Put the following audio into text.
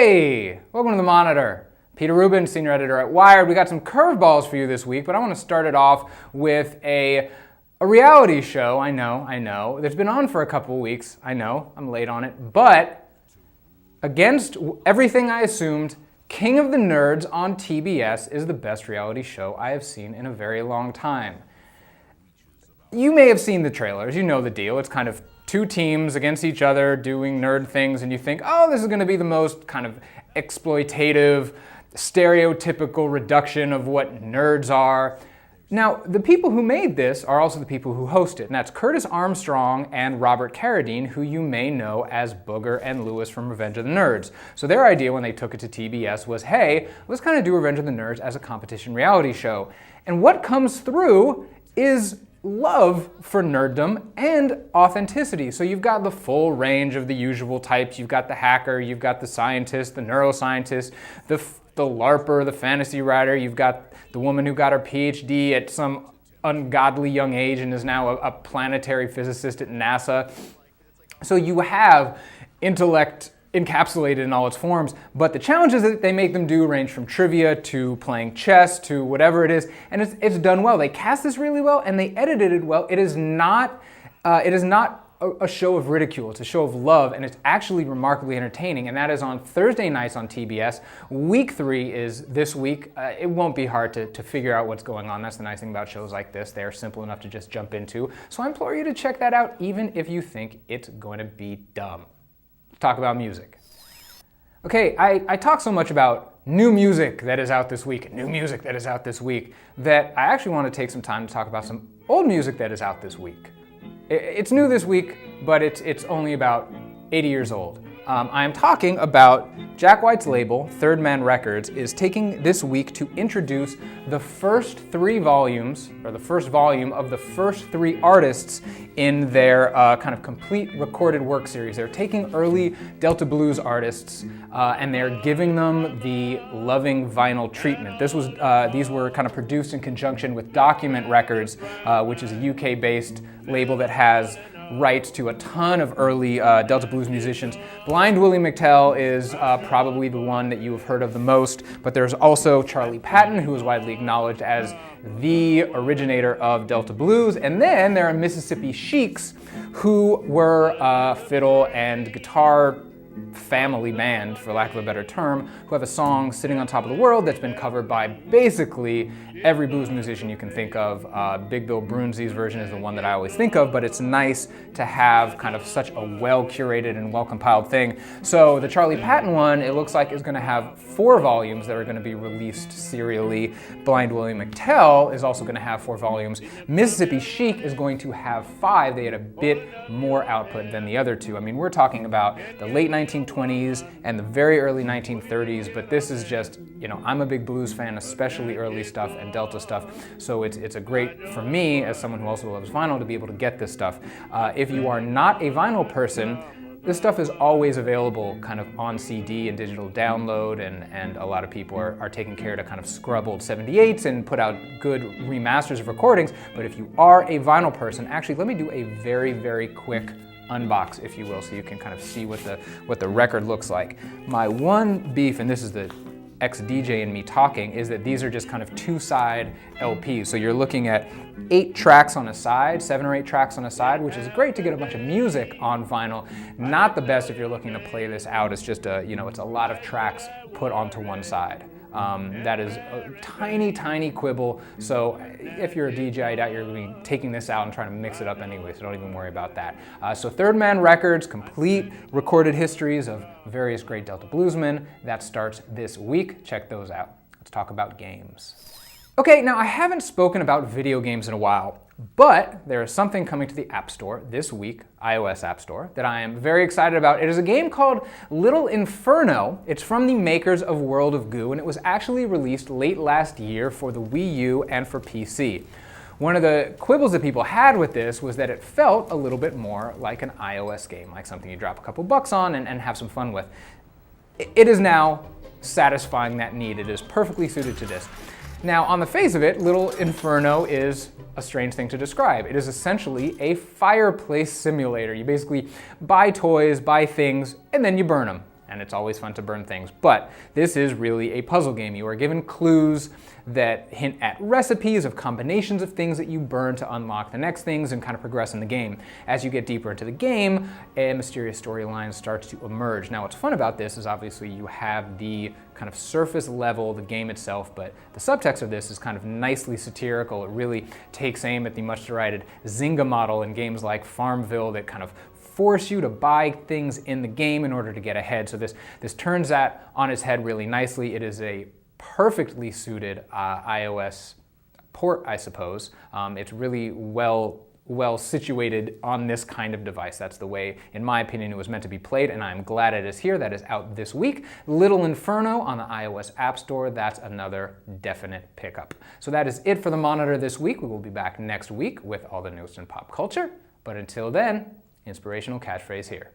Hey, welcome to The Monitor. Peter Rubin, senior editor at Wired. We got some curveballs for you this week, but I want to start it off with a reality show. I know. It's been on for a couple of weeks. I know, I'm late on it. But against everything I assumed, King of the Nerds on TBS is the best reality show I have seen in a very long time. You may have seen the trailers. You know the deal. It's kind of two teams against each other doing nerd things, and you think, oh, this is going to be the most kind of exploitative, stereotypical reduction of what nerds are. Now, the people who made this are also the people who host it, and that's Curtis Armstrong and Robert Carradine, who you may know as Booger and Lewis from Revenge of the Nerds. So their idea when they took it to TBS was, hey, let's kind of do Revenge of the Nerds as a competition reality show. And what comes through is love for nerddom and authenticity. So you've got the full range of the usual types. You've got the hacker, you've got the scientist, the neuroscientist, the LARPer, the fantasy writer. You've got the woman who got her PhD at some ungodly young age and is now a planetary physicist at NASA. So you have intellect encapsulated in all its forms, but the challenges that they make them do range from trivia to playing chess to whatever it is, and it's done well. They cast this really well, and they edited it well. It is not a show of ridicule. It's a show of love, and it's actually remarkably entertaining, and that is on Thursday nights on TBS. Week 3 is this week. It won't be hard to figure out what's going on. That's the nice thing about shows like this. They are simple enough to just jump into. So I implore you to check that out, even if you think it's going to be dumb. Talk about music. Okay, I talk so much about new music that is out this week, that I actually want to take some time to talk about some old music that is out this week. It's new this week, but it's only about 80 years old. I am talking about Jack White's label, Third Man Records, is taking this week to introduce the first 3 volumes, or the first volume of the first 3 artists in their kind of complete recorded work series. They're taking early Delta Blues artists and they're giving them the loving vinyl treatment. These were kind of produced in conjunction with Document Records, which is a UK-based label that has rights to a ton of early Delta Blues musicians. Blind Willie McTell is probably the one that you have heard of the most, but there's also Charlie Patton, who is widely acknowledged as the originator of Delta Blues, and then there are Mississippi Sheiks, who were a fiddle and guitar family band, for lack of a better term, who have a song, Sitting on Top of the World, that's been covered by basically every blues musician you can think of. Big Bill Broonzy's version is the one that I always think of, but it's nice to have kind of such a well-curated and well-compiled thing. So the Charlie Patton one, it looks like, is going to have 4 volumes that are going to be released serially. Blind Willie McTell is also going to have 4 volumes. Mississippi Sheik is going to have 5. They had a bit more output than the other 2. I mean, we're talking about the late 1920s and the very early 1930s, but this is just, I'm a big blues fan, especially early stuff and Delta stuff, so it's a great, for me, as someone who also loves vinyl, to be able to get this stuff. If you are not a vinyl person, this stuff is always available kind of on CD and digital download, and a lot of people are taking care to kind of scrub old 78s and put out good remasters of recordings, but if you are a vinyl person, actually let me do a very, very quick unbox, if you will, so you can kind of see what the record looks like. My one beef, and this is the ex-DJ and me talking, is that these are just kind of 2-side LPs. So you're looking at 8 tracks on a side, 7 or 8 tracks on a side, which is great to get a bunch of music on vinyl. Not the best if you're looking to play this out. It's just it's a lot of tracks put onto one side. That is a tiny, tiny quibble. So if you're a DJ, I doubt you're going to be taking this out and trying to mix it up anyway, so don't even worry about that. So Third Man Records, complete recorded histories of various great Delta bluesmen. That starts this week. Check those out. Let's talk about games. Okay, now I haven't spoken about video games in a while, but there is something coming to the App Store this week, iOS App Store, that I am very excited about. It is a game called Little Inferno. It's from the makers of World of Goo, and it was actually released late last year for the Wii U and for PC. One of the quibbles that people had with this was that it felt a little bit more like an iOS game, like something you drop a couple bucks on and have some fun with. It is now satisfying that need. It is perfectly suited to this. Now, on the face of it, Little Inferno is a strange thing to describe. It is essentially a fireplace simulator. You basically buy toys, buy things, and then you burn them. and it's always fun to burn things. But this is really a puzzle game. You are given clues that hint at recipes of combinations of things that you burn to unlock the next things and kind of progress in the game. As you get deeper into the game, a mysterious storyline starts to emerge. Now, what's fun about this is obviously you have the kind of surface level, the game itself, but the subtext of this is kind of nicely satirical. It really takes aim at the much derided Zynga model in games like Farmville that kind of force you to buy things in the game in order to get ahead. So this turns that on its head really nicely. It is a perfectly suited iOS port, I suppose. It's really well situated on this kind of device. That's the way, in my opinion, it was meant to be played, and I'm glad it is here. That is out this week. Little Inferno on the iOS App Store, that's another definite pickup. So that is it for the monitor this week. We will be back next week with all the newest in pop culture. But until then, inspirational catchphrase here.